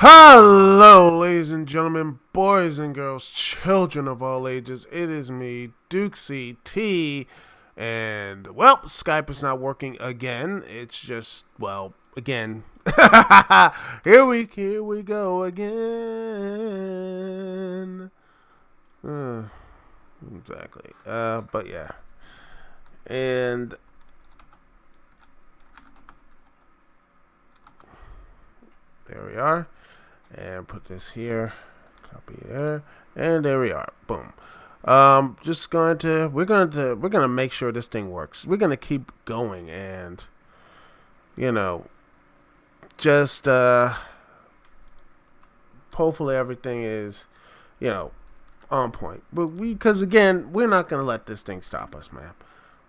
Hello, ladies and gentlemen, boys and girls, children of all ages. It is me, Dukect, and well, Skype is not working again. It's just, well, again. here we go again. Exactly. But yeah, and there we are. And put this here, copy there, and there we are. Boom. We're gonna make sure this thing works. We're gonna keep going, and just hopefully everything is, on point. But because again, we're not gonna let this thing stop us, man.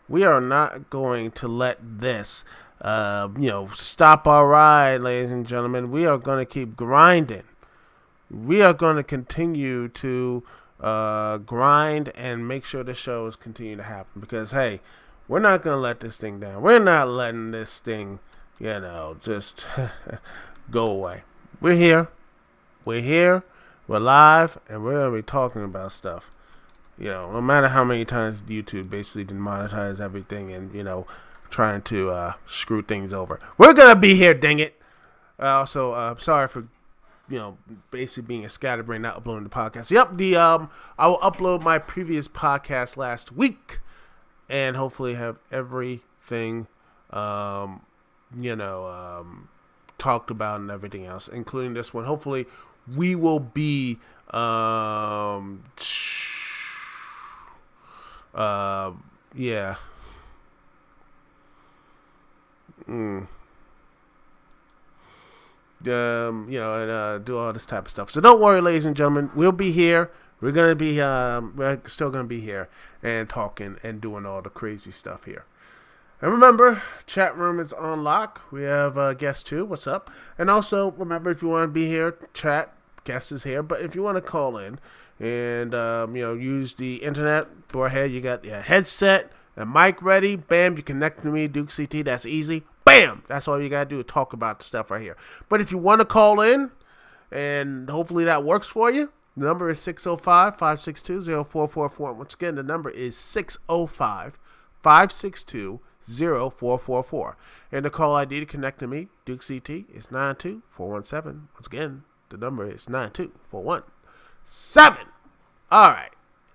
We are not going to let this stop our ride, ladies and gentlemen. We are going to keep grinding. We are going to continue to grind and make sure the shows continue to happen. Because, hey, we're not going to let this thing down. We're not letting this thing, just go away. We're here. We're live, and we're going to be talking about stuff. No matter how many times YouTube basically demonetizes everything and, trying to screw things over. We're going to be here, dang it. Also, sorry for, basically being a scatterbrain, not uploading the podcast. Yep, I will upload my previous podcast last week and hopefully have everything, talked about and everything else, including this one. Hopefully, we will be, yeah. And do all this type of stuff. So don't worry, ladies and gentlemen. We'll be here. We're still gonna be here and talking and doing all the crazy stuff here. And remember, chat room is on lock. We have guests too. What's up? And also remember, if you want to be here, chat. Guest is here. But if you want to call in and use the internet, go ahead. You got your headset and mic ready. Bam, you connect to me, Dukect. That's easy. Bam! That's all you gotta do is talk about the stuff right here. But if you want to call in, and hopefully that works for you, the number is 605-562-0444. Once again, the number is 605-562-0444. And the call ID to connect to me, Dukect, is 92417. Once again, the number is 92417. All right.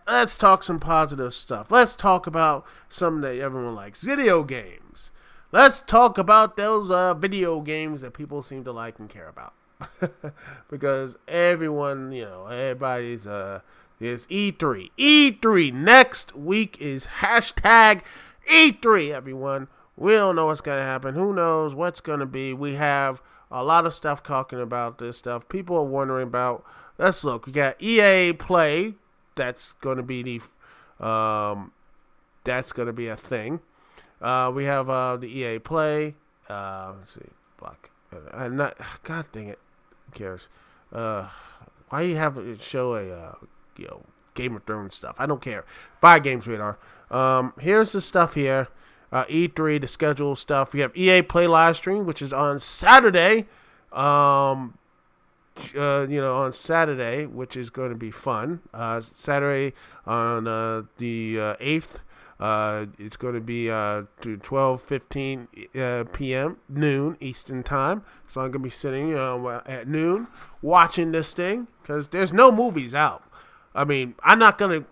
Let's talk some positive stuff. Let's talk about something that everyone likes. Video games. Let's talk about those video games that people seem to like and care about. Because everyone, everybody's, is E3. E3. Next week is hashtag E3, everyone. We don't know what's going to happen. Who knows what's going to be. We have a lot of stuff talking about this stuff. People are wondering about, let's look. We got EA Play. That's going to be a thing. We have the EA Play. Let's see, block. God dang it. Who cares? Why you have it show a Game of Thrones stuff? I don't care. Buy Games Radar. Here's the stuff here. E3, the schedule stuff. We have EA Play live stream, which is on Saturday. On Saturday, which is going to be fun. Saturday on the 8th. It's going to be to 12:15 p.m. noon Eastern time. So I'm going to be sitting at noon watching this thing because there's no movies out. I mean, I don't even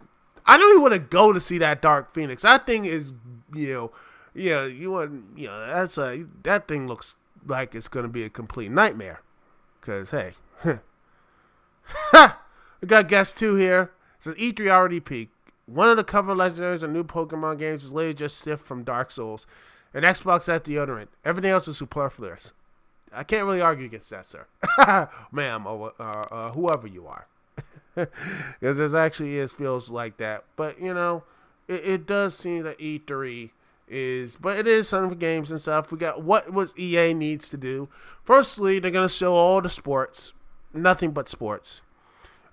want to go to see that Dark Phoenix. That thing is, Yeah, you want, that thing looks like it's going to be a complete nightmare. Because, hey, we got guest 2 here. It says E3 already peaked. One of the cover legendaries of new Pokemon games is literally just Sif from Dark Souls. And Xbox at deodorant. Everything else is superfluous. I can't really argue against that, sir. Ma'am, or whoever you are. Because it actually feels like that. But, it does seem that E3 but it is something for games and stuff. We got what EA needs to do. Firstly, they're going to show all the sports. Nothing but sports.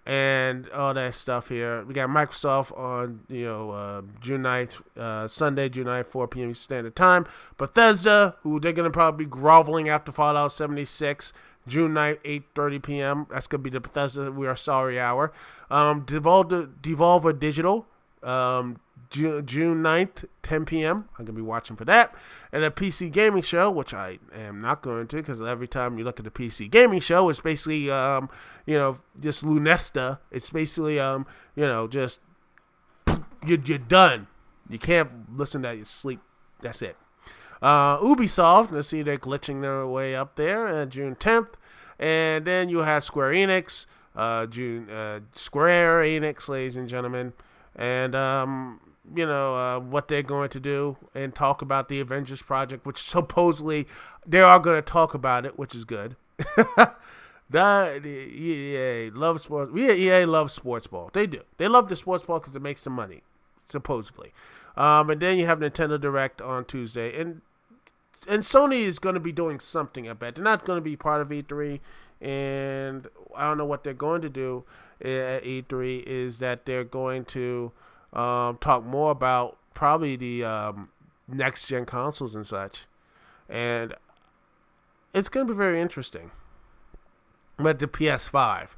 And all that stuff here. We got Microsoft on, June 9th, Sunday, June 9th, 4 p.m. Standard Time. Bethesda, who they're going to probably be groveling after Fallout 76, June 9th, 8:30 p.m. That's going to be the Bethesda We Are Sorry hour. Devolver Digital, June 9th, 10 p.m. I'm going to be watching for that. And a PC gaming show, which I am not going to, because every time you look at the PC gaming show, it's basically, just Lunesta. It's basically, just, you're done. You can't listen to that, you sleep. That's it. Ubisoft, let's see, they're glitching their way up there, June 10th. And then you have Square Enix, Square Enix, ladies and gentlemen. And, what they're going to do and talk about the Avengers project, which supposedly they are going to talk about it, which is good. EA loves sports. EA loves sports ball. They do. They love the sports ball because it makes them money, supposedly. And then you have Nintendo Direct on Tuesday. And Sony is going to be doing something, I bet. They're not going to be part of E3. And I don't know what they're going to do at E3 is that they're going to talk more about probably the next gen consoles and such, and it's going to be very interesting. But the PS5,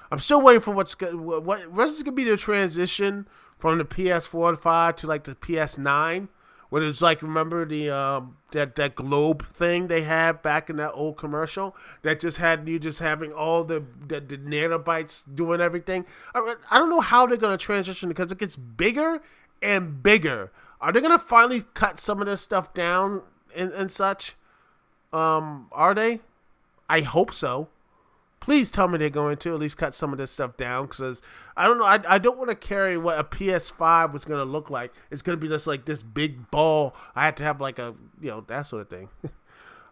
I'm still waiting for what's going to be the transition from the PS4 to 5 to like the PS9, when it's like, remember the that globe thing they had back in that old commercial that just had you just having all the nanobytes doing everything. I don't know how they're going to transition because it gets bigger and bigger. Are they going to finally cut some of this stuff down and such? Are they? I hope so. Please tell me they're going to at least cut some of this stuff down, because I don't know. I don't want to carry what a PS5 was going to look like. It's going to be just like this big ball. I had to have like a, that sort of thing.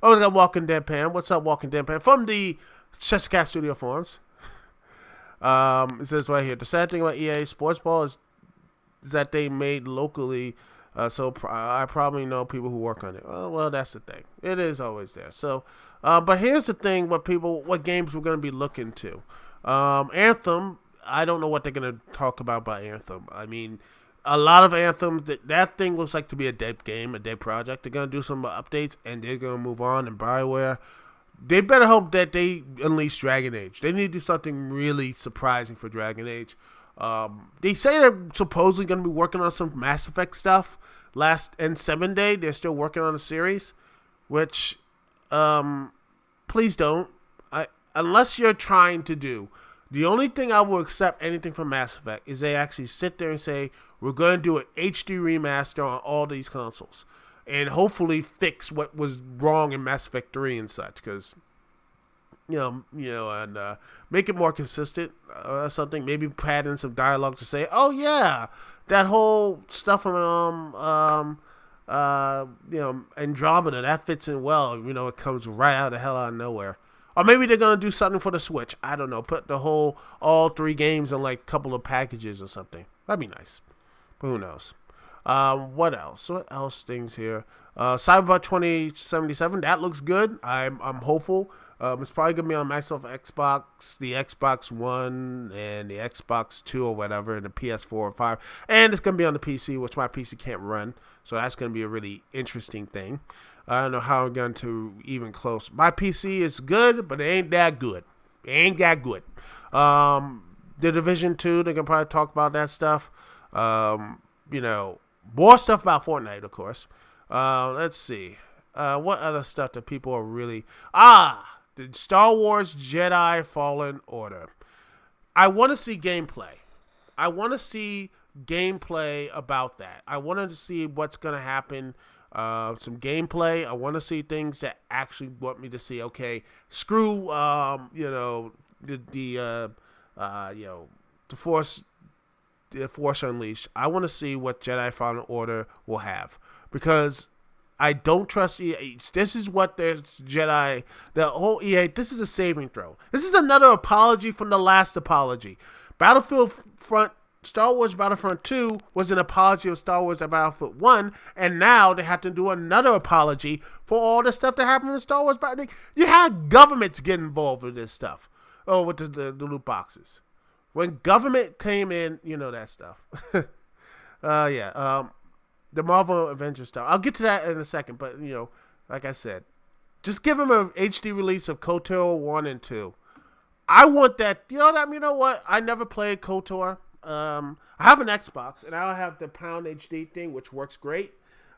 Oh, we got Walking Dead Pan. What's up, Walking Dead Pan? From the Chesscat Studio forums. It says right here, the sad thing about EA Sports Ball is that they made locally. So I probably know people who work on it. Well, that's the thing. It is always there. So, but here's the thing: what games we're going to be looking to. Anthem. I don't know what they're going to talk about by Anthem. I mean, a lot of Anthems. That thing looks like to be a dead game, a dead project. They're going to do some updates and they're going to move on. And BioWare, they better hope that they unleash Dragon Age. They need to do something really surprising for Dragon Age. They say they're supposedly going to be working on some Mass Effect stuff. Last and 7 Day, they're still working on a series, which, please don't. Unless you're trying to do. The only thing I will accept anything from Mass Effect is they actually sit there and say, we're going to do an HD remaster on all these consoles. And hopefully fix what was wrong in Mass Effect 3 and such, because... and make it more consistent or something. Maybe add in some dialogue to say, oh yeah, that whole stuff from Andromeda, that fits in well. It comes right out of the hell out of nowhere. Or maybe they're gonna do something for the Switch. I don't know. Put all 3 games in like a couple of packages or something. That'd be nice. But who knows? What else? What else things here? Cyberpunk 2077. That looks good. I'm hopeful. It's probably going to be on Microsoft Xbox, the Xbox One, and the Xbox 2 or whatever, and the PS4 or 5. And it's going to be on the PC, which my PC can't run. So that's going to be a really interesting thing. I don't know how I'm going to even close. My PC is good, but it ain't that good. The Division 2, they're going to probably talk about that stuff. More stuff about Fortnite, of course. Let's see. What other stuff that people are really... the Star Wars Jedi Fallen Order. I want to see gameplay. about that. I wanted to see what's going to happen. some gameplay. I want to see things that actually want me to see. Okay, screw the Force Unleashed. I want to see what Jedi Fallen Order will have, because I don't trust EA. This is what there's Jedi. The whole EA. This is a saving throw. This is another apology from the last apology. Star Wars Battlefront 2 was an apology of Star Wars Battlefront 1, and now they have to do another apology for all the stuff that happened in Star Wars Battlefront. You had governments get involved with this stuff. Oh, with the loot boxes. When government came in, you know that stuff. The Marvel Avengers stuff. I'll get to that in a second, but, like I said, just give them an HD release of KOTOR 1 and 2. I want that. You know what? I never played KOTOR. I have an Xbox, and I have the Pound HD thing, which works great.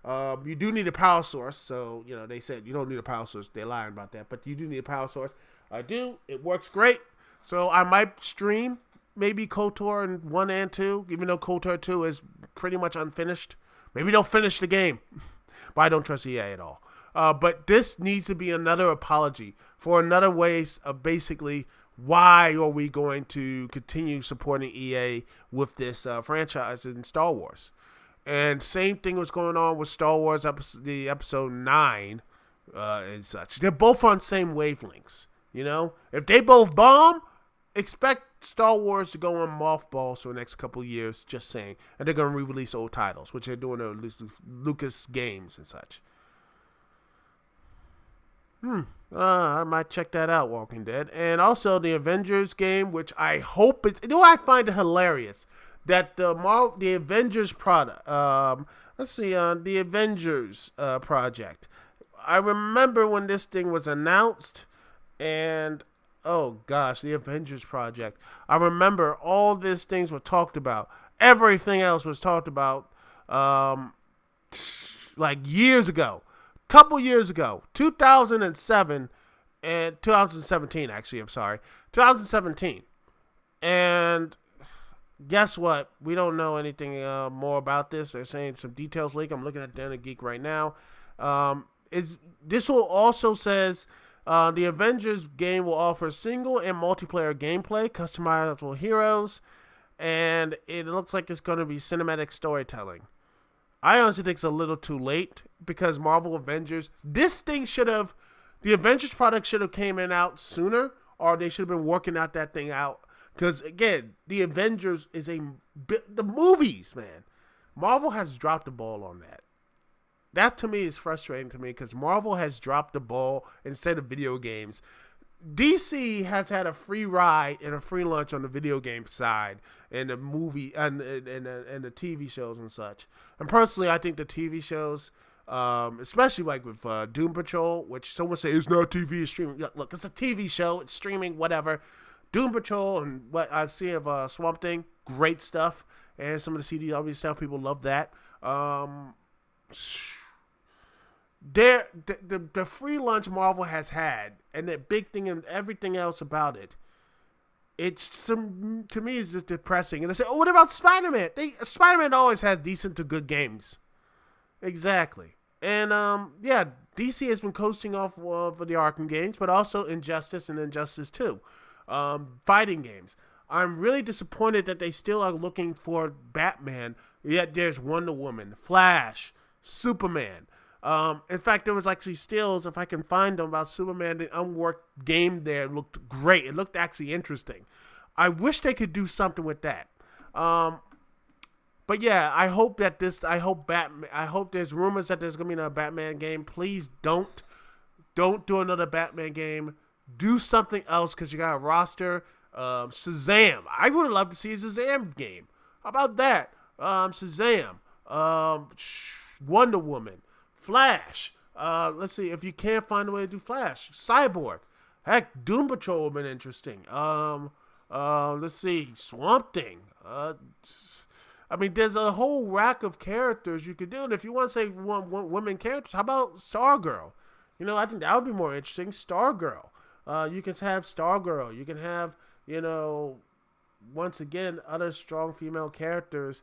You do need a power source, so, they said you don't need a power source. They're lying about that, but you do need a power source. I do. It works great. So I might stream maybe KOTOR 1 and 2, even though KOTOR 2 is pretty much unfinished. Maybe they'll finish the game, but I don't trust EA at all. But this needs to be another apology for another ways of basically why are we going to continue supporting EA with this franchise in Star Wars. And same thing was going on with Star Wars episode 9 and such. They're both on same wavelengths. If they both bomb, expect Star Wars to go on mothballs for the next couple of years, just saying. And they're going to re-release old titles, which they're doing at Lucas Games and such. I might check that out, Walking Dead. And also the Avengers game, which I hope it's... I find it hilarious that the Avengers product... the Avengers project. I remember when this thing was announced, and... oh, gosh, the Avengers project. I remember all these things were talked about. Everything else was talked about years ago. Couple years ago. 2007 and 2017, actually, I'm sorry. 2017. And guess what? We don't know anything more about this. They're saying some details leak. I'm looking at Dana Geek right now. This will also says... the Avengers game will offer single and multiplayer gameplay, customizable heroes, and it looks like it's going to be cinematic storytelling. I honestly think it's a little too late because Marvel Avengers, the Avengers product should have came out sooner, or they should have been working that thing out. Because again, the Avengers is the movies, man. Marvel has dropped the ball on that. That to me is frustrating to me because Marvel has dropped the ball instead of video games. DC has had a free ride and a free lunch on the video game side and the movie and the TV shows and such. And personally, I think the TV shows, especially like with Doom Patrol, which someone say is not TV, it's streaming. Look, it's a TV show, it's streaming, whatever. Doom Patrol and what I see of Swamp Thing, great stuff. And some of the CW stuff, people love that. The free lunch Marvel has had, and the big thing and everything else about it, to me is just depressing. And I say, oh, what about Spider-Man? Spider-Man always has decent to good games. Exactly. And DC has been coasting off of the Arkham games, but also Injustice and Injustice 2, fighting games. I'm really disappointed that they still are looking for Batman, yet there's Wonder Woman, Flash, Superman. In fact, there was actually stills, if I can find them, about Superman. The unworked game there looked great. It looked actually interesting. I wish they could do something with that. But yeah, I hope there's rumors that there's going to be another Batman game. Please don't do another Batman game. Do something else because you got a roster. Shazam. I would love to see a Shazam game. How about that? Shazam. Wonder Woman. Flash. Let's see. If you can't find a way to do Flash. Cyborg. Heck, Doom Patrol would have been interesting. Let's see. Swamp Thing. There's a whole rack of characters you could do. And if you want to say women characters, how about Stargirl? I think that would be more interesting. Stargirl. You can have Stargirl. You can have, once again, other strong female characters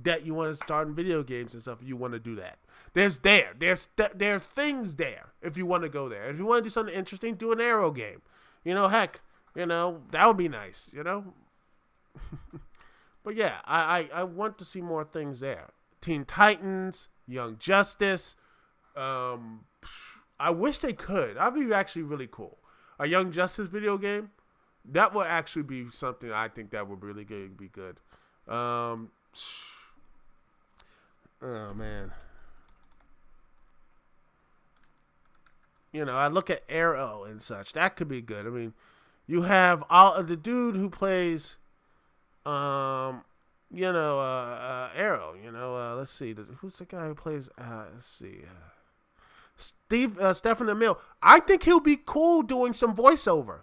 that you want to start in video games and stuff, you want to do that. There are things there if you want to go there. If you want to do something interesting, do an Arrow game. Heck, that would be nice, But yeah, I want to see more things there. Teen Titans, Young Justice. I wish they could. That'd be actually really cool. A Young Justice video game, that would actually be something I think that would really be good. Oh man. I look at Arrow and such. That could be good. I mean, you have the dude who plays, Arrow. Let's see. Who's the guy who plays? Let's see. Stephen Amell. I think he'll be cool doing some voiceover.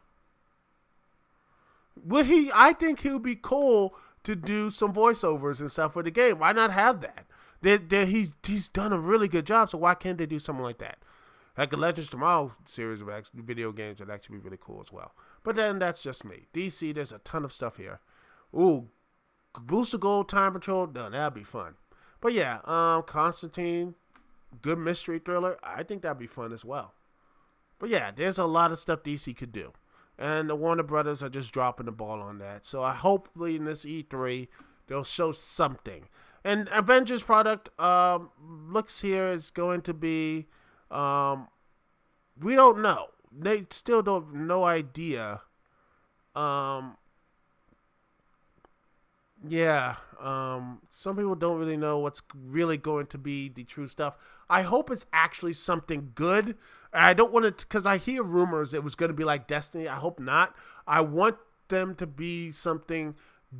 I think he'll be cool to do some voiceovers and stuff for the game. Why not have that? He's done a really good job, so why can't they do something like that? Like the Legends Tomorrow series of video games would actually be really cool as well. But then that's just me. DC, there's a ton of stuff here. Ooh, Booster Gold, Time Patrol, no, that'd be fun. But yeah, Constantine, good mystery thriller. I think that'd be fun as well. But yeah, there's a lot of stuff DC could do. And the Warner Brothers are just dropping the ball on that. So I hopefully in this E3, they'll show something. And Avengers product looks here is going to be, we don't know. They still don't have no idea. Some people don't really know what's really going to be the true stuff. I hope it's actually something good. I don't want it because I hear rumors it was going to be like Destiny. I hope not. I want them to be something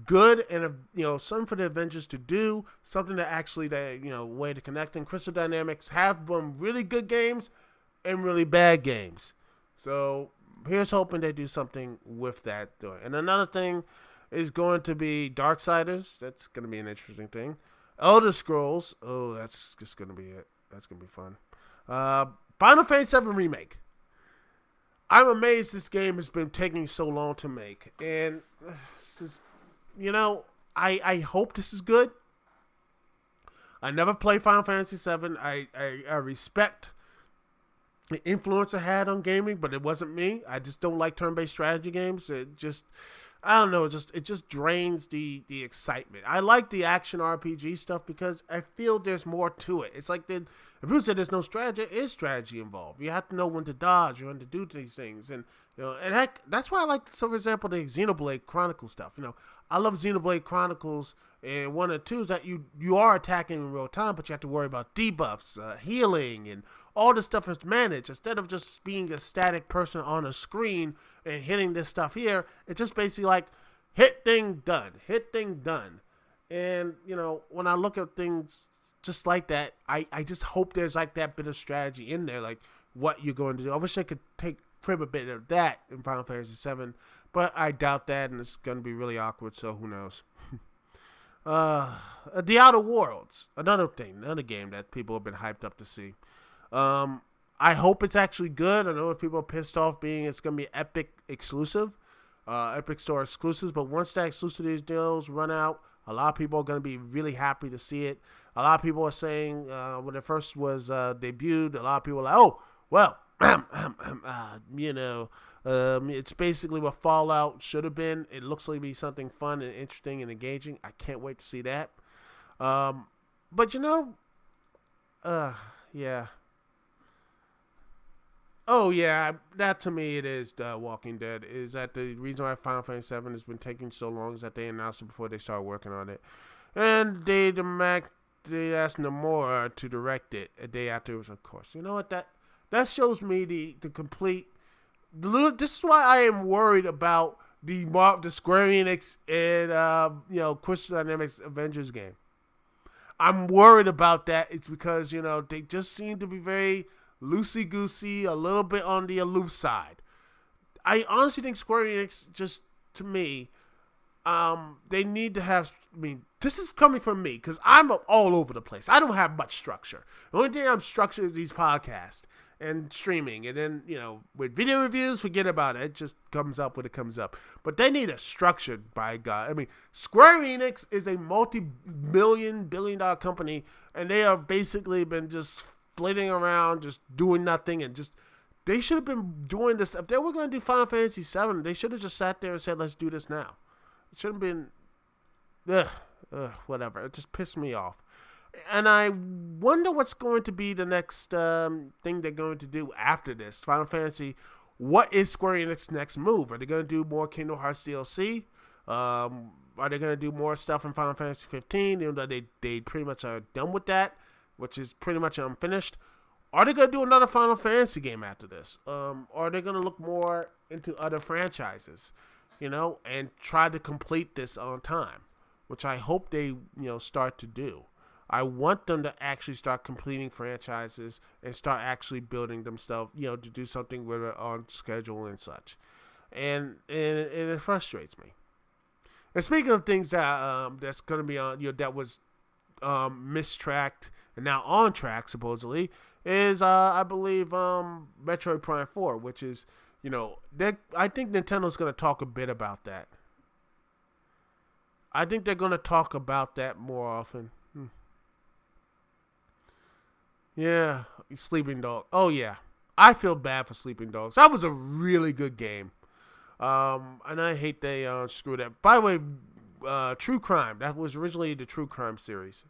good and something for the Avengers to do, something that actually way to connect. And Crystal Dynamics have some really good games and really bad games. So here's hoping they do something with that. And another thing is going to be Darksiders. That's going to be an interesting thing. Elder Scrolls. Oh, that's just going to be it. That's going to be fun. Final Fantasy VII Remake. I'm amazed this game has been taking so long to make. And, I hope this is good. I never played Final Fantasy VII. I respect the influence it had on gaming, but it wasn't me. I just don't like turn-based strategy games. It just... I don't know, it just drains the excitement. I like the action RPG stuff because I feel there's more to it. It's like if people say there's no strategy, there is strategy involved. You have to know when to dodge, when to do these things. And and heck, that's why I like, so for example, the Xenoblade Chronicles stuff. I love Xenoblade Chronicles and 1 and 2 is that you are attacking in real time, but you have to worry about debuffs, healing, and all this stuff is managed. Instead of just being a static person on a screen and hitting this stuff here, it's just basically like hit thing done. And, when I look at things just like that, I just hope there's like that bit of strategy in there, like what you're going to do. I wish I could crib a bit of that in Final Fantasy VII, but I doubt that, and it's going to be really awkward, so who knows. The Outer Worlds, another game that people have been hyped up to see. I hope it's actually good. I know people are pissed off being it's going to be Epic exclusive, Epic Store exclusives, but once that exclusive deals run out, a lot of people are going to be really happy to see it. A lot of people are saying when it first was debuted, a lot of people are like, oh, well, it's basically what Fallout should have been. It looks like it'll be something fun and interesting and engaging. I can't wait to see that. But yeah. Oh yeah, that to me it is Walking Dead. Is that the reason why Final Fantasy VII has been taking so long is that they announced it before they started working on it, and they asked Nomura to direct it a day afterwards. Of course, you know what that shows me the complete. This is why I am worried about the Square Enix and Crystal Dynamics Avengers game. I'm worried about that. It's because they just seem to be very loosey-goosey, a little bit on the aloof side. I honestly think Square Enix, just to me, they need to have. This is coming from me because I'm all over the place. I don't have much structure. The only thing I'm structured is these podcasts. and streaming. And then, with video reviews, forget about it. It just comes up when it comes up. But they need a structure, by God. I mean, Square Enix is a multi-billion-dollar company, and they have basically been just flitting around, just doing nothing, and just... They should have been doing this. If they were going to do Final Fantasy VII, they should have just sat there and said, let's do this now. It should have been... whatever. It just pissed me off. And I wonder what's going to be the next thing they're going to do after this. Final Fantasy, what is Square Enix's next move? Are they going to do more Kingdom Hearts DLC? Are they going to do more stuff in Final Fantasy 15? Even though they pretty much are done with that, which is pretty much unfinished. Are they going to do another Final Fantasy game after this? Are they going to look more into other franchises, and try to complete this on time? Which I hope they, start to do. I want them to actually start completing franchises and start actually building themselves, to do something with it on schedule and such. And it frustrates me. And speaking of things that that's going to be on, that was mistracked and now on track supposedly, is I believe Metroid Prime 4, which is, I think Nintendo's going to talk a bit about that. I think they're going to talk about that more often. Yeah, Sleeping Dog. Oh, yeah. I feel bad for Sleeping Dogs. That was a really good game. And I hate they screwed that. By the way, True Crime. That was originally the True Crime series.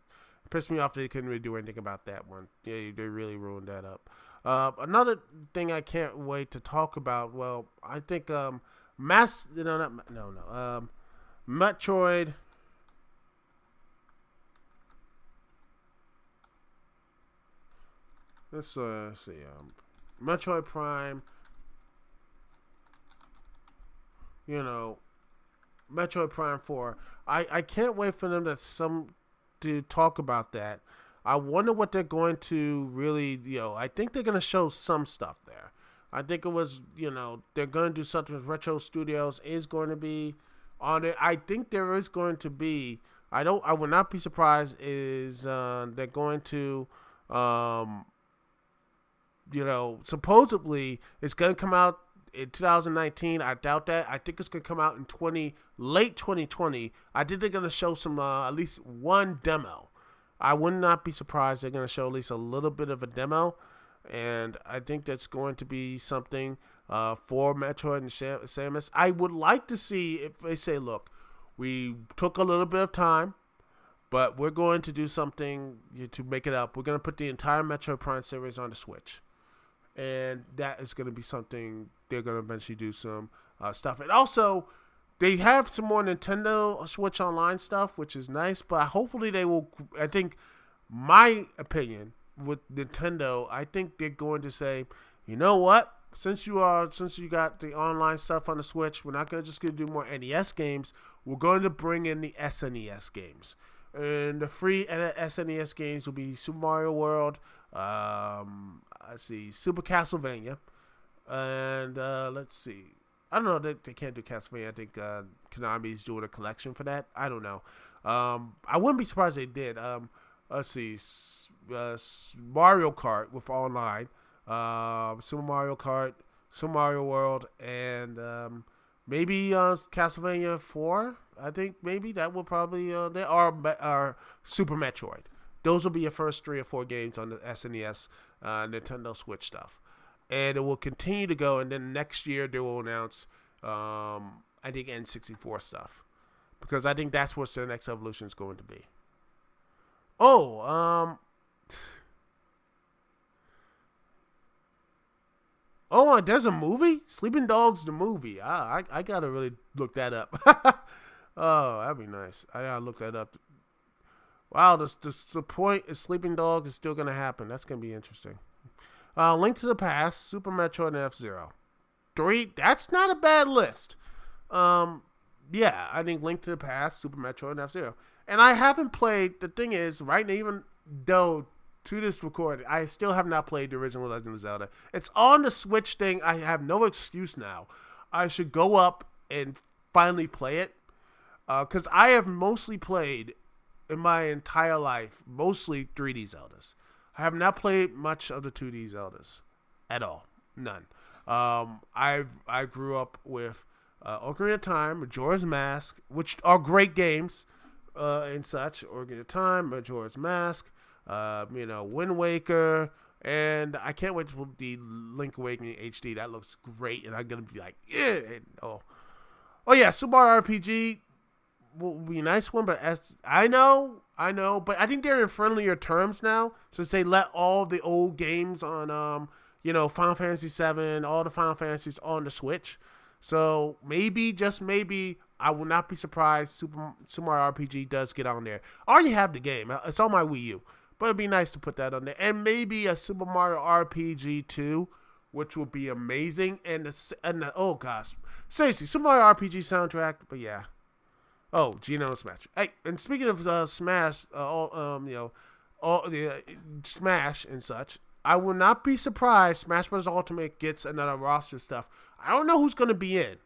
It pissed me off that they couldn't really do anything about that one. Yeah, they really ruined that up. Another thing I can't wait to talk about, well, I think Metroid. Let's see. Metroid Prime. Metroid Prime 4. I can't wait for them to talk about that. I wonder what they're going to really, I think they're going to show some stuff there. I think it was, they're going to do something with Retro Studios is going to be on it. I think there is going to be, I would not be surprised is they're going to, supposedly it's going to come out in 2019. I doubt that. I think it's going to come out in late 2020. I think they're going to show some, at least one demo. I would not be surprised they're going to show at least a little bit of a demo. And I think that's going to be something for Metroid and Samus. I would like to see if they say, look, we took a little bit of time, but we're going to do something to make it up. We're going to put the entire Metroid Prime series on the Switch. And that is going to be something they're going to eventually do some stuff. And also, they have some more Nintendo Switch Online stuff, which is nice. But hopefully they will, I think, my opinion with Nintendo, I think they're going to say, you know what? Since you got the online stuff on the Switch, we're not just going to do more NES games. We're going to bring in the SNES games. And the free SNES games will be Super Mario World, Super Castlevania, and let's see. I don't know, they can't do Castlevania. I think Konami's doing a collection for that. I don't know. I wouldn't be surprised if they did. Let's see. Mario Kart with online, Super Mario Kart, Super Mario World, and maybe Castlevania 4. I think maybe that will probably they are Super Metroid. Those will be your first 3 or 4 games on the SNES, Nintendo Switch stuff, and it will continue to go. And then next year they will announce, I think N64 stuff, because I think that's what the next evolution is going to be. Oh, there's a movie, Sleeping Dogs the movie. I gotta really look that up. Oh, that'd be nice. I gotta look that up. Wow, the point is Sleeping Dogs is still gonna happen. That's gonna be interesting. Link to the Past, Super Metroid, and F-Zero. 3. That's not a bad list. Yeah, I think Link to the Past, Super Metroid, and F-Zero. And I haven't played. The thing is, right now, even though to this recording, I still have not played the original Legend of Zelda. It's on the Switch thing. I have no excuse now. I should go up and finally play it. Because I have mostly played, in my entire life, mostly 3D Zeldas. I have not played much of the 2D Zeldas. at all. None. I grew up with Ocarina of Time, Majora's Mask, which are great games and such. Ocarina of Time, Majora's Mask, Wind Waker, and I can't wait to the Link Awakening HD. That looks great, and I'm gonna be like, yeah. Oh yeah, Super Mario RPG will be a nice one, but as I know, but I think they're in friendlier terms now since they let all the old games on Final Fantasy VII, all the Final Fantasies on the Switch. So maybe, just maybe, I will not be surprised Super Mario RPG does get on there. I already have the game. It's on my Wii U. But it'd be nice to put that on there. And maybe a Super Mario RPG 2, which would be amazing. Oh gosh. Seriously, Super Mario RPG soundtrack, but yeah. Oh, Geno Smash. Hey, and speaking of Smash, Smash and such, I will not be surprised Smash Bros. Ultimate gets another roster stuff. I don't know who's going to be in,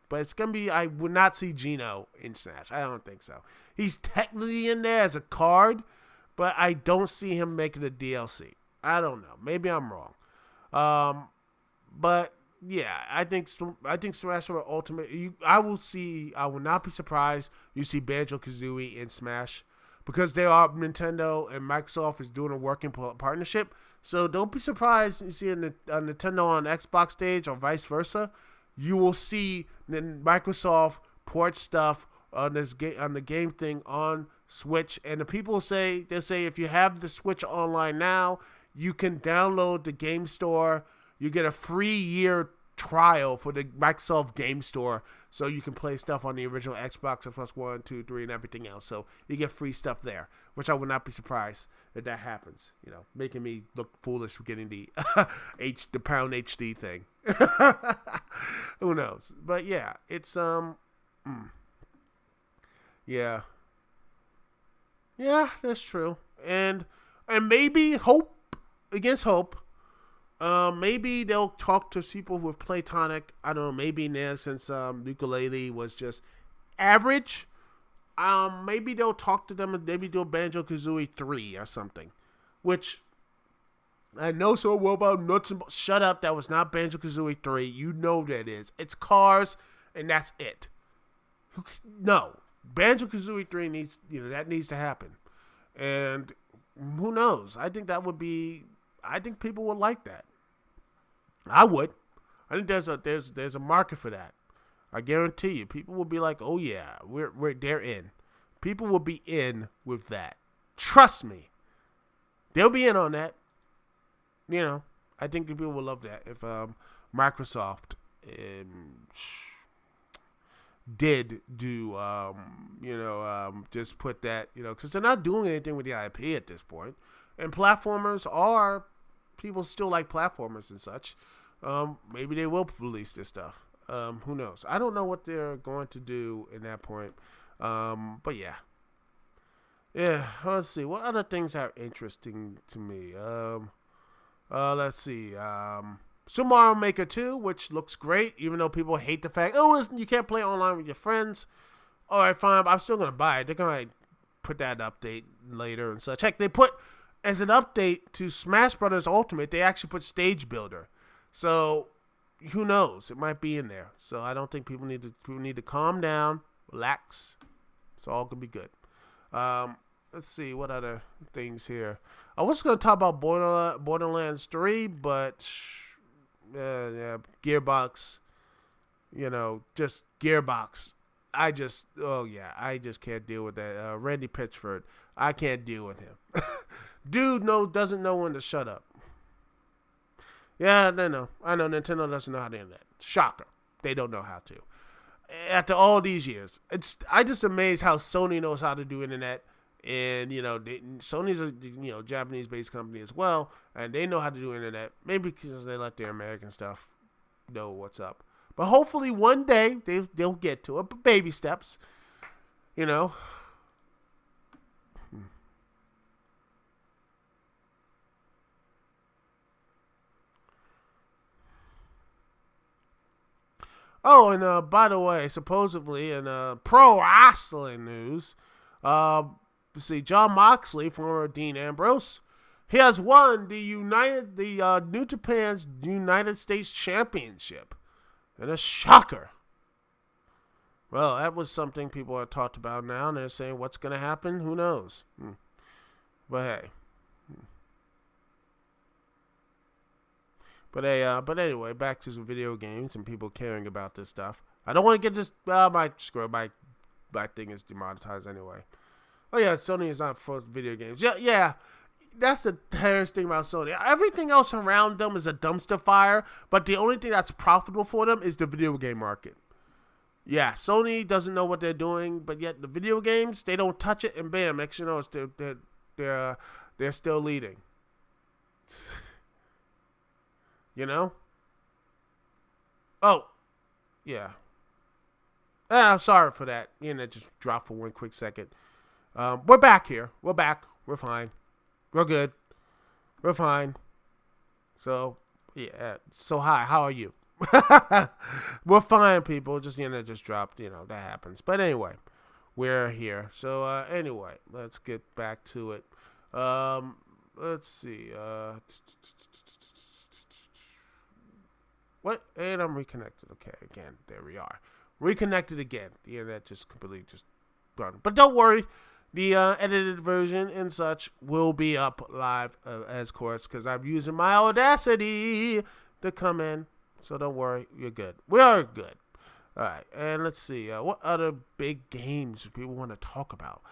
but it's going to be, I would not see Geno in Smash. I don't think so. He's technically in there as a card, but I don't see him making a DLC. I don't know. Maybe I'm wrong. But yeah, I think Smash Bros. Ultimate, I will not be surprised you see Banjo-Kazooie in Smash, because they are, Nintendo and Microsoft is doing a working partnership. So don't be surprised you see a Nintendo on Xbox stage or vice versa. You will see Microsoft port stuff on the game thing on Switch, and the people say if you have the Switch online now, you can download the game store. You get a free year trial for the Microsoft Game Store, so you can play stuff on the original Xbox, Xbox 1, 2, 3, and everything else. So you get free stuff there, which I would not be surprised if that happens. Making me look foolish for getting the the Pound HD thing. Who knows? But yeah, it's yeah, that's true. And maybe hope against hope. Maybe they'll talk to people with Platonic. I don't know. Maybe now since Ukulele was just average, maybe they'll talk to them and maybe do a Banjo-Kazooie 3 or something. Which I know so well about nuts and shut up. That was not Banjo-Kazooie 3. You know that is. It's Cars, and that's it. No, Banjo-Kazooie 3 needs to happen, and who knows? I think people would like that. I would. I think there's a market for that. I guarantee you, people will be like, "Oh yeah, they're in." People will be in with that. Trust me, they'll be in on that. I think people will love that if Microsoft did do just put that because they're not doing anything with the IP at this point, and platformers are. People still like platformers and such. Maybe they will release this stuff. Who knows? I don't know what they're going to do in that point. But yeah. Yeah, let's see. What other things are interesting to me? Let's see. Super Mario Maker 2, which looks great, even though people hate the fact, you can't play online with your friends. All right, fine, but I'm still going to buy it. They're going to put that update later and such. Heck, they put... As an update to Smash Bros. Ultimate, they actually put Stage Builder. So, who knows? It might be in there. So, I don't think people need to calm down, relax. It's all going to be good. Let's see, what other things here? I was going to talk about Borderlands 3, but Gearbox, just Gearbox. I just can't deal with that. Randy Pitchford, I can't deal with him. Dude doesn't know when to shut up. Yeah, I know Nintendo doesn't know how to do that. Shocker. They don't know how to. After all these years, I just amazed how Sony knows how to do internet, and Sony's a Japanese-based company as well, and they know how to do internet. Maybe because they let their American stuff know what's up. But hopefully one day they'll get to it. But baby steps, Oh, and by the way, supposedly in pro wrestling news, see, John Moxley, former Dean Ambrose, He has won the New Japan's United States Championship. And a shocker. Well, that was something people are talked about now, and they're saying what's going to happen? Who knows? But hey. But anyway, back to some video games and people caring about this stuff. I don't want to get this. My thing is demonetized anyway. Oh yeah, Sony is not for video games. Yeah. That's the terrorist thing about Sony. Everything else around them is a dumpster fire, but the only thing that's profitable for them is the video game market. Yeah, Sony doesn't know what they're doing, but yet the video games, they don't touch it, and bam, next you know, they're still leading. You know? Oh, yeah. I'm sorry for that. The internet just dropped for one quick second. We're back here. We're back. We're fine. We're good. We're fine. So, yeah. So, hi. How are you? We're fine, people. Just, just dropped. That happens. But anyway, we're here. So, anyway, let's get back to it. Let's see. What? And I'm reconnected. Okay, again. There we are. Reconnected again. The internet just completely just done. But don't worry. The edited version and such will be up live, as course, because I'm using my Audacity to come in. So don't worry, you're good. We are good. All right, and let's see. What other big games do people want to talk about?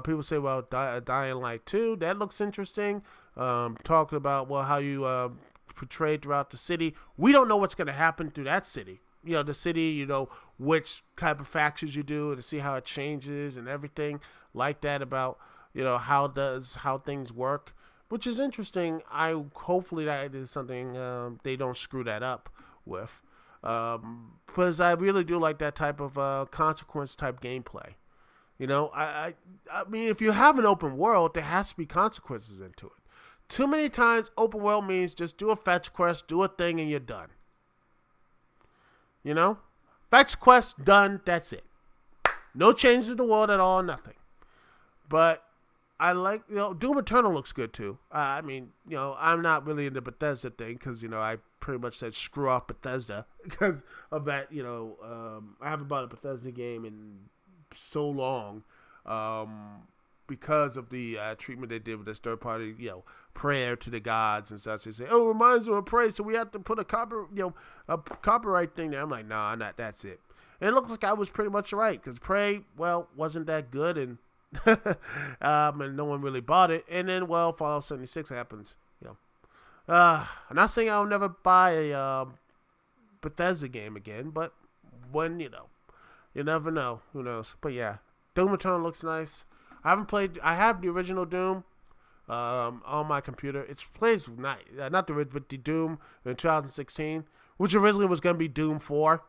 People say, well, Dying Light 2, that looks interesting. Talking about, well, how you portray throughout the city. We don't know what's going to happen through that city. The city, which type of factions you do to see how it changes and everything like that about, how things work, which is interesting. Hopefully that is something they don't screw that up with, because I really do like that type of consequence type gameplay. I mean, if you have an open world, there has to be consequences into it. Too many times, open world means just do a fetch quest, do a thing, and you're done. Fetch quest, done, that's it. No change to the world at all, nothing. But I like, Doom Eternal looks good too. I mean, I'm not really into Bethesda thing because, I pretty much said screw off Bethesda because of that, I haven't bought a Bethesda game in so long because of the treatment they did with this third party, prayer to the gods and such. They say, oh, it reminds them of prayer, so we have to put a copyright thing there. I'm like, nah, not that's it. And it looks like I was pretty much right because Prey, wasn't that good and and no one really bought it. And then, Fallout 76 happens. I'm not saying I'll never buy a Bethesda game again, but when you never know. Who knows? But yeah, Doom Eternal looks nice. I have the original Doom on my computer. It plays nice. Not the original, but the Doom in 2016, which originally was going to be Doom 4.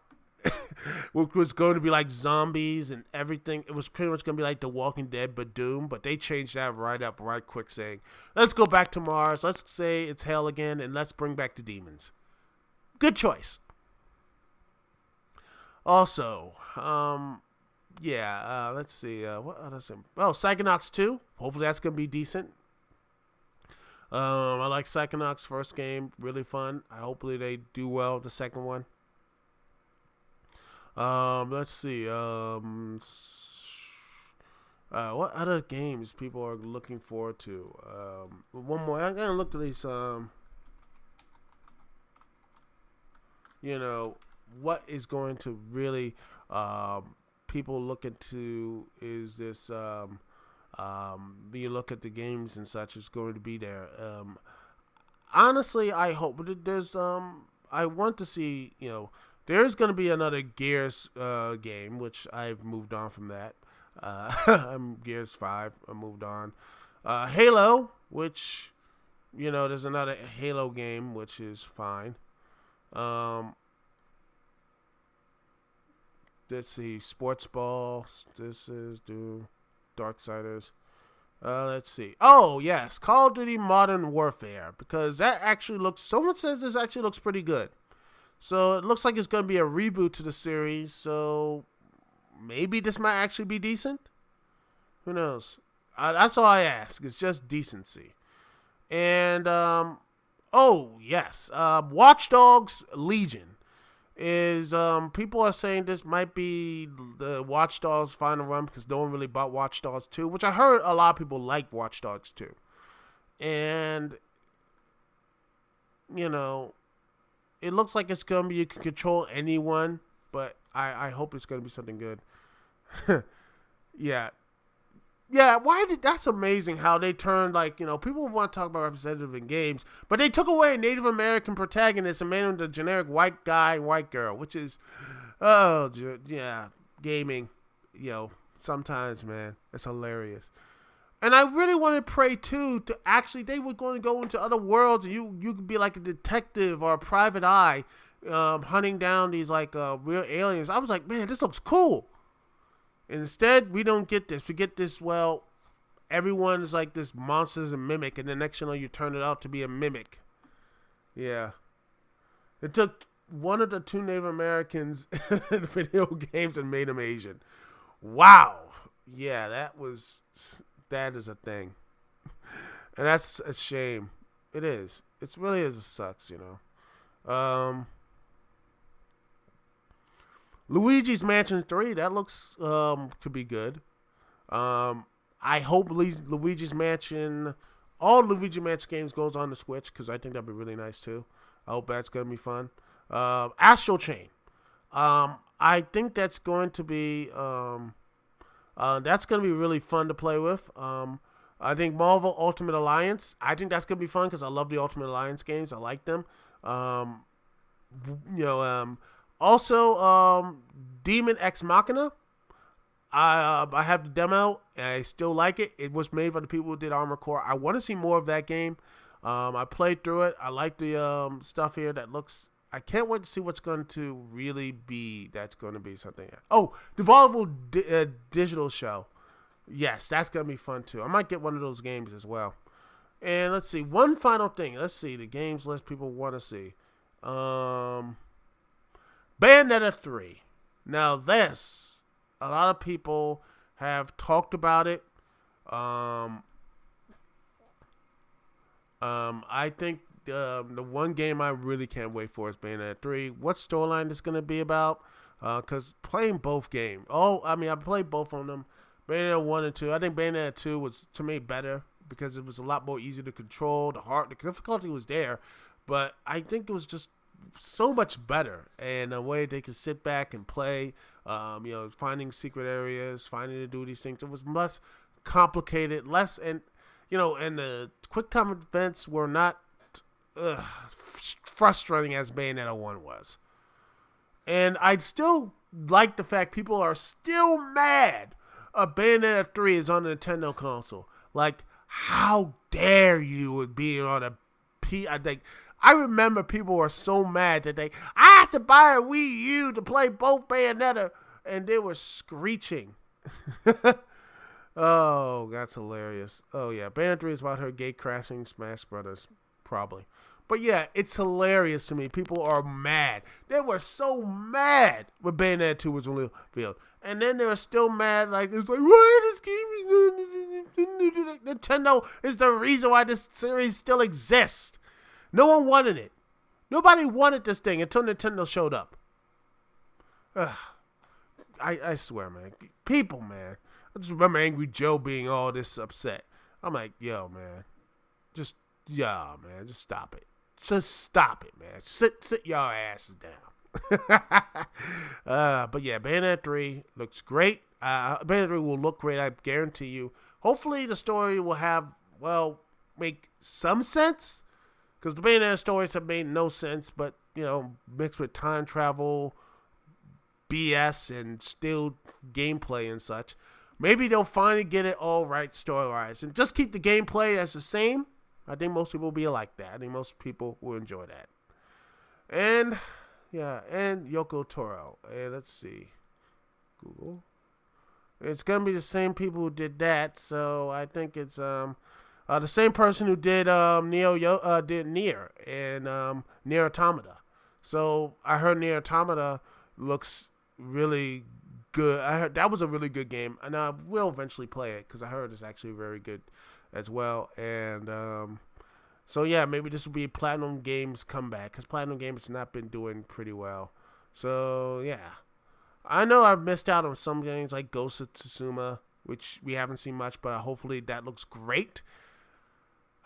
Which was going to be like zombies and everything. It was pretty much going to be like The Walking Dead, but Doom. But they changed that right quick, saying, let's go back to Mars. Let's say it's hell again, and let's bring back the demons. Good choice. Also, let's see. What other thing? Oh, Psychonauts 2. Hopefully that's going to be decent. I like Psychonauts' first game. Really fun. Hopefully they do well with the second one. Let's see. What other games people are looking forward to? One more. I'm gonna look at these. What is going to really people look into is this. You look at the games and such. It's going to be there. Honestly, I hope there's. I want to see. There's going to be another Gears game, which I've moved on from that. I'm Gears 5. I moved on. Halo, which, there's another Halo game, which is fine. Let's see. Sports Ball. This is Doom. Darksiders. Let's see. Oh, yes. Call of Duty Modern Warfare. Because that actually looks... Someone says this actually looks pretty good. So it looks like it's going to be a reboot to the series. So maybe this might actually be decent. Who knows? That's all I ask. It's just decency. And oh yes, Watchdogs Legion is people are saying this might be the Watchdogs final run because no one really bought Watchdogs 2, which I heard a lot of people like Watchdogs 2. And you know, it looks like it's gonna be you can control anyone, but I hope it's gonna be something good. Yeah. Yeah, that's amazing how they turned, like, people want to talk about representative in games, but they took away a Native American protagonist and made him the generic white guy, white girl, which is, oh, yeah, gaming, sometimes, man, it's hilarious. And I really wanted Prey 2 to actually, they were going to go into other worlds, and you could be like a detective or a private eye, hunting down these, like, real aliens. I was like, man, this looks cool. Instead, we don't get this. We get this, well, everyone is like this monster's a mimic, and the next you turn it out to be a mimic. Yeah. It took one of the two Native Americans in video games and made him Asian. Wow. Yeah, that is a thing. And that's a shame. It is. It really is. It sucks, Luigi's Mansion 3, that looks could be good. I hope Luigi's Mansion, all Luigi Mansion games goes on the Switch because I think that'd be really nice too. I hope that's gonna be fun. Astral Chain, I think that's going to be really fun to play with. I think Marvel Ultimate Alliance, I think that's gonna be fun because I love the Ultimate Alliance games. I like them. Also, Demon Ex Machina. I have the demo, and I still like it. It was made by the people who did Armored Core. I want to see more of that game. I played through it. I like the stuff here that looks... I can't wait to see what's going to really be... That's going to be something. Oh, the Volleyball Digital Show. Yes, that's going to be fun, too. I might get one of those games as well. And let's see. One final thing. Let's see. The games list people want to see. Bayonetta 3. Now this, a lot of people have talked about it. I think the one game I really can't wait for is Bayonetta 3. What storyline is going to be about? Because playing both games. I played both of them. Bayonetta 1 and 2. I think Bayonetta 2 was, to me, better because it was a lot more easy to control. The difficulty was there, but I think it was just so much better, and a way they could sit back and play, finding secret areas, finding to do these things. It was less complicated, and the quick time events were not frustrating as Bayonetta 1 was. And I'd still like the fact people are still mad Bayonetta 3 is on the Nintendo console. Like, how dare you with being on a I remember people were so mad that I have to buy a Wii U to play both Bayonetta, and they were screeching. Oh, that's hilarious. Oh, yeah. Bayonetta 3 is about her gate crashing Smash Brothers, probably. But, yeah, it's hilarious to me. People are mad. They were so mad when Bayonetta 2 was revealed. And then they're still mad, it's like, why this game? Nintendo is the reason why this series still exists. No one wanted it. Nobody wanted this thing until Nintendo showed up. I swear, man. People, man. I just remember Angry Joe being all this upset. I'm like, yo, man. Just stop it. Just stop it, man. Sit y'all asses down. But yeah, Bayonetta 3 looks great. Bayonetta 3 will look great, I guarantee you. Hopefully the story will make some sense. Because the Bayonetta stories have made no sense, but, mixed with time travel, BS, and still gameplay and such. Maybe they'll finally get it all right story-wise. And just keep the gameplay as the same. I think most people will be like that. I think most people will enjoy that. And, yeah, and Yoko Taro. And let's see. Google. It's going to be the same people who did that, so I think it's, the same person who did Nier and Nier Automata. So I heard Nier Automata looks really good. I heard that was a really good game, and I will eventually play it because I heard it's actually very good as well. And So yeah, maybe this will be Platinum Games' comeback because Platinum Games has not been doing pretty well. So yeah, I know I've missed out on some games like Ghost of Tsushima, which we haven't seen much, but hopefully that looks great.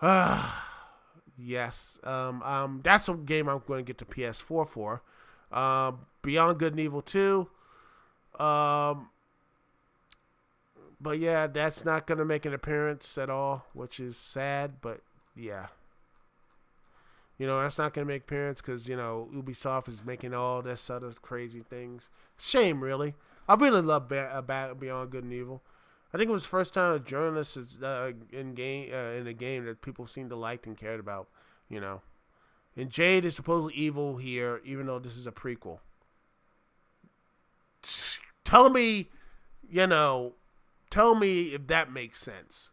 Yes, that's a game I'm going to get the PS4 for. Beyond Good and Evil 2. But yeah, that's not going to make an appearance at all, which is sad, but yeah. That's not going to make appearance because, Ubisoft is making all this other crazy things. Shame, really. I really love Beyond Good and Evil. I think it was the first time a journalist is in a game that people seemed to like and cared about, And Jade is supposedly evil here, even though this is a prequel. Tell me if that makes sense.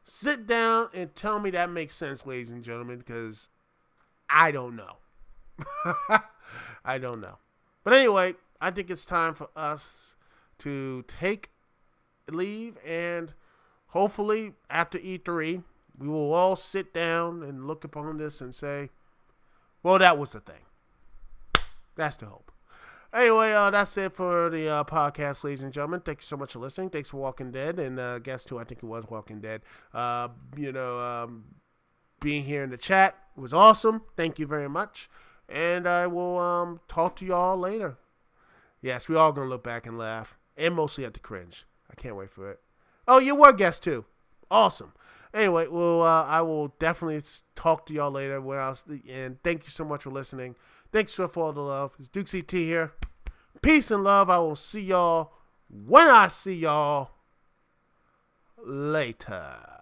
Sit down and tell me that makes sense, ladies and gentlemen, because I don't know. I don't know. But anyway, I think it's time for us to take leave, and hopefully after E3, we will all sit down and look upon this and say, well, that was the thing. That's the hope. Anyway, that's it for the podcast, ladies and gentlemen. Thank you so much for listening. Thanks for Walking Dead, and guest who I think it was Walking Dead. Being here in the chat was awesome. Thank you very much, and I will talk to y'all later. Yes, we all gonna look back and laugh, and mostly at the cringe. I can't wait for it. Oh, you were guest too. Awesome. Anyway, well, I will definitely talk to y'all later. And thank you so much for listening. Thanks for all the love. It's Dukect here. Peace and love. I will see y'all when I see y'all later.